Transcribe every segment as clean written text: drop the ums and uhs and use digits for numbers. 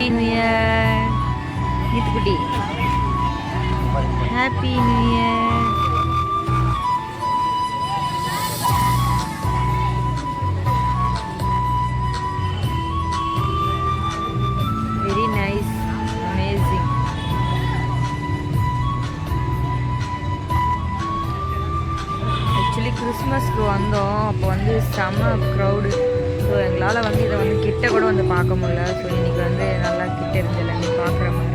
New year நீத்துக்குட்டி. Happy new year. Very nice, amazing. Actually கிறிஸ்மஸ்க்கு வந்தோம், அப்போ வந்து செம்ம க்ரௌடு. ஸோ எங்களால் வந்து இதை வந்து கிட்ட கூட வந்து பார்க்க முடியல. ஸோ இன்றைக்கி வந்து நல்லா கிட்ட இருந்ததில்ல நீ பார்க்குற மாதிரி.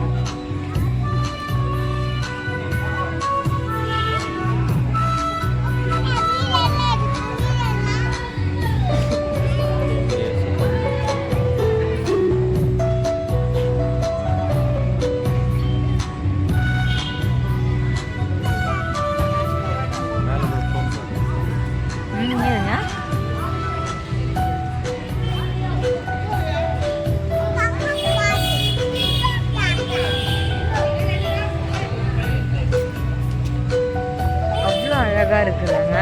அழகாக இருக்குதுங்க,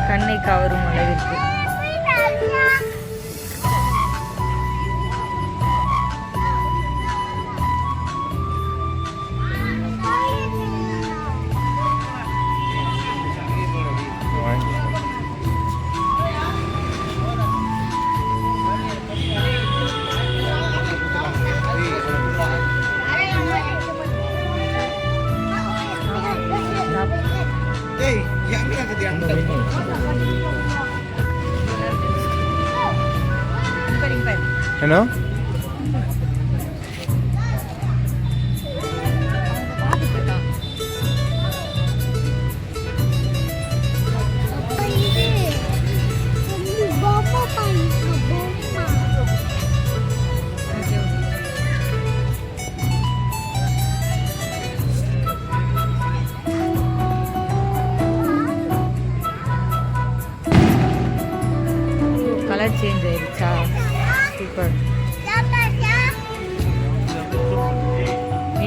கண்ணை கவரும் அளவிற்கு. என்ன கலர் சேஞ்ச் ஆயிடுச்சா? சூப்பர்.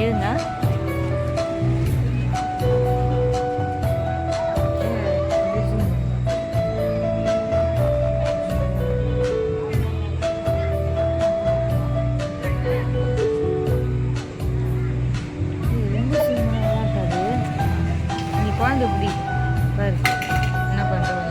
ஏதுங்க ரொம்ப சூப்பராக இருக்காது. நீ குழந்தை இப்படி பாரு என்ன பண்ணுறோம்.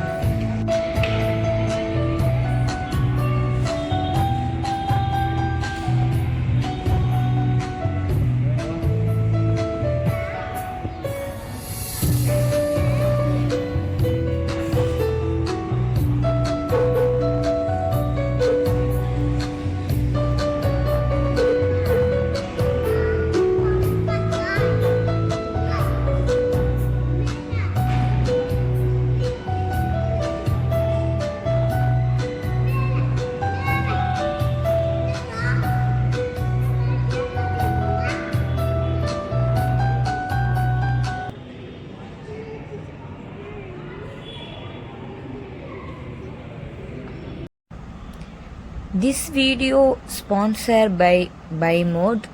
திஸ் வீடியோ ஸ்பான்சர் பை பைமோட்.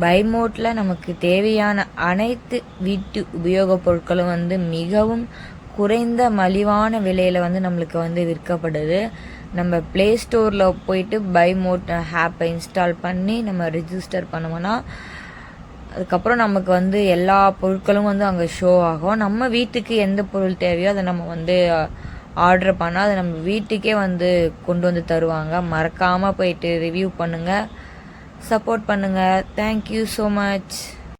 பைமோட்டில் நமக்கு தேவையான அனைத்து வீட்டு உபயோகப் பொருட்களும் வந்து மிகவும் குறைந்த மலிவான விலையில் வந்து நம்மளுக்கு வந்து விற்கப்படுது. நம்ம ப்ளே ஸ்டோரில் போயிட்டு பைமோட் ஆப்பை இன்ஸ்டால் பண்ணி நம்ம ரிஜிஸ்டர் பண்ணுவோன்னா அதுக்கப்புறம் நமக்கு வந்து எல்லா பொருட்களும் வந்து அங்கே ஷோ ஆகும். நம்ம வீட்டுக்கு எந்த பொருள் தேவையோ அதை நம்ம வந்து ஆர்டர் பண்ணால் அதை நம்ம வீட்டுக்கே வந்து கொண்டு வந்து தருவாங்க. மறக்காமல் போயிட்டு ரிவ்யூ பண்ணுங்கள், சப்போர்ட் பண்ணுங்கள். Thank you so much.